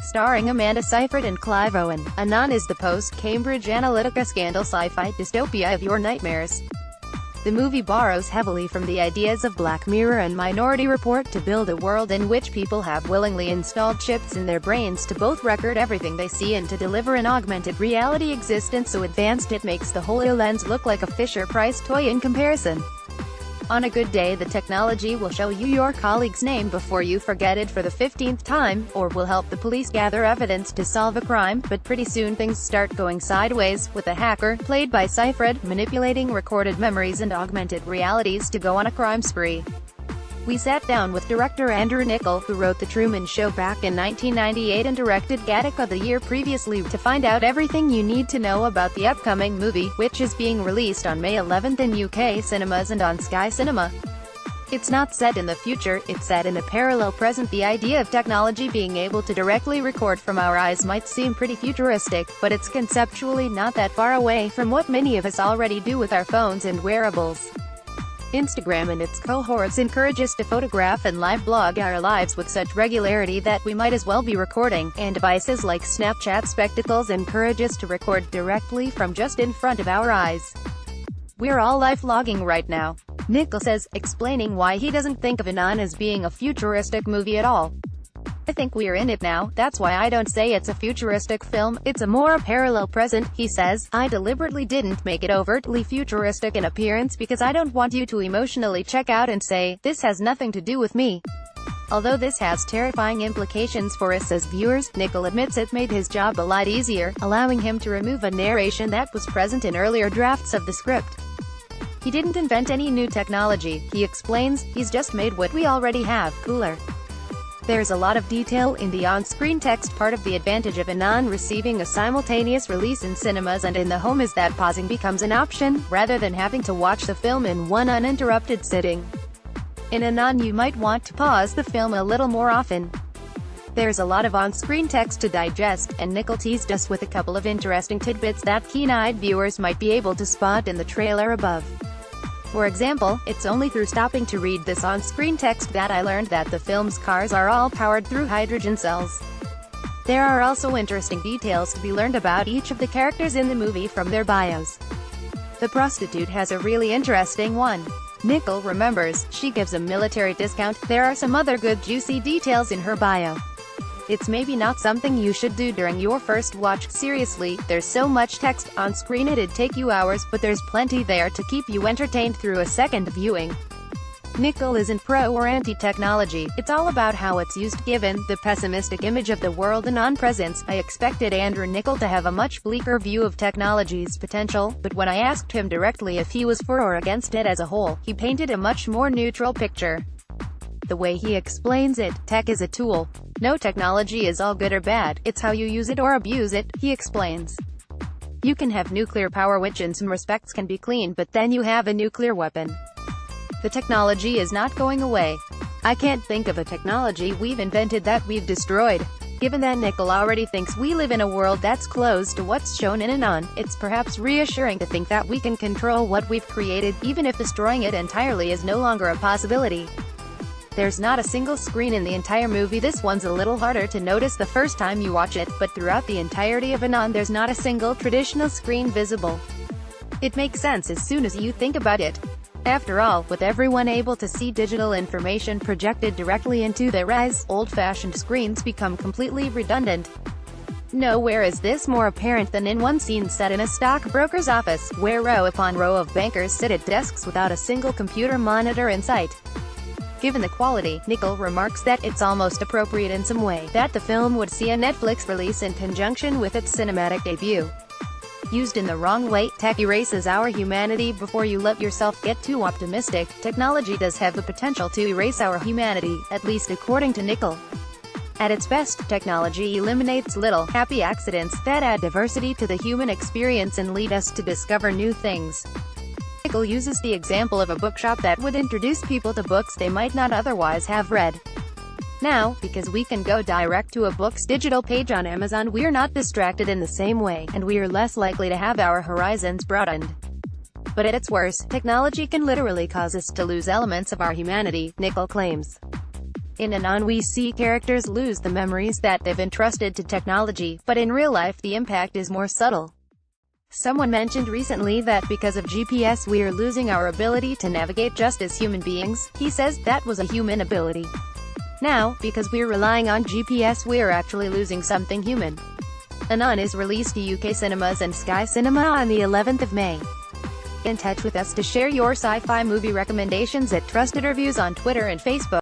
Starring Amanda Seyfried and Clive Owen, Anon is the post-Cambridge Analytica scandal sci-fi dystopia of your nightmares. The movie borrows heavily from the ideas of Black Mirror and Minority Report to build a world in which people have willingly installed chips in their brains to both record everything they see and to deliver an augmented reality existence so advanced it makes the Hololens look like a Fisher-Price toy in comparison. On a good day, the technology will show you your colleague's name before you forget it for the 15th time, or will help the police gather evidence to solve a crime, but pretty soon things start going sideways, with a hacker, played by Seyfried, manipulating recorded memories and augmented realities to go on a crime spree. We sat down with director Andrew Niccol, who wrote The Truman Show back in 1998 and directed Gattaca the year previously, to find out everything you need to know about the upcoming movie, which is being released on May 11th in UK cinemas and on Sky Cinema. It's not set in the future, it's set in the parallel present. The idea of technology being able to directly record from our eyes might seem pretty futuristic, but it's conceptually not that far away from what many of us already do with our phones and wearables. Instagram and its cohorts encourage us to photograph and live blog our lives with such regularity that we might as well be recording, and devices like Snapchat spectacles encourage us to record directly from just in front of our eyes. We're all live vlogging right now, Niccol says, explaining why he doesn't think of Anon as being a futuristic movie at all. I think we're in it now, that's why I don't say it's a futuristic film, it's a more parallel present, he says. I deliberately didn't make it overtly futuristic in appearance because I don't want you to emotionally check out and say, this has nothing to do with me. Although this has terrifying implications for us as viewers, Niccol admits it made his job a lot easier, allowing him to remove a narration that was present in earlier drafts of the script. He didn't invent any new technology, he explains, he's just made what we already have, cooler. There's a lot of detail in the on-screen text. Part of the advantage of Anon receiving a simultaneous release in cinemas and in the home is that pausing becomes an option, rather than having to watch the film in one uninterrupted sitting. In Anon you might want to pause the film a little more often. There's a lot of on-screen text to digest, and Niccol teased us with a couple of interesting tidbits that keen-eyed viewers might be able to spot in the trailer above. For example, it's only through stopping to read this on-screen text that I learned that the film's cars are all powered through hydrogen cells. There are also interesting details to be learned about each of the characters in the movie from their bios. The prostitute has a really interesting one. Niccol remembers, she gives a military discount. There are some other good juicy details in her bio. It's maybe not something you should do during your first watch. Seriously, there's so much text on screen it'd take you hours, but there's plenty there to keep you entertained through a second viewing. Niccol isn't pro or anti-technology, it's all about how it's used. Given the pessimistic image of the world Anon presents, I expected Andrew Niccol to have a much bleaker view of technology's potential, but when I asked him directly if he was for or against it as a whole, he painted a much more neutral picture. The way he explains it, tech is a tool. No technology is all good or bad, it's how you use it or abuse it, he explains. You can have nuclear power, which in some respects can be clean, but then you have a nuclear weapon. The technology is not going away. I can't think of a technology we've invented that we've destroyed. Given that Niccol already thinks we live in a world that's close to what's shown in Anon, it's perhaps reassuring to think that we can control what we've created, even if destroying it entirely is no longer a possibility. There's not a single screen in the entire movie. This one's a little harder to notice the first time you watch it, but throughout the entirety of Anon there's not a single traditional screen visible. It makes sense as soon as you think about it. After all, with everyone able to see digital information projected directly into their eyes, old-fashioned screens become completely redundant. Nowhere is this more apparent than in one scene set in a stockbroker's office, where row upon row of bankers sit at desks without a single computer monitor in sight. Given the quality, Niccol remarks that it's almost appropriate in some way that the film would see a Netflix release in conjunction with its cinematic debut. Used in the wrong way, tech erases our humanity. Before you let yourself get too optimistic, technology does have the potential to erase our humanity, at least according to Niccol. At its best, technology eliminates little, happy accidents that add diversity to the human experience and lead us to discover new things. Niccol uses the example of a bookshop that would introduce people to books they might not otherwise have read. Now, because we can go direct to a book's digital page on Amazon, we're not distracted in the same way, and we are less likely to have our horizons broadened. But at its worst, technology can literally cause us to lose elements of our humanity, Niccol claims. In Anon we see characters lose the memories that they've entrusted to technology, but in real life the impact is more subtle. Someone mentioned recently that because of GPS we're losing our ability to navigate just as human beings. He says that was a human ability. Now, because we're relying on GPS we're actually losing something human. Anon is released to UK cinemas and Sky Cinema on the 11th of May. Get in touch with us to share your sci-fi movie recommendations at Trusted Reviews on Twitter and Facebook.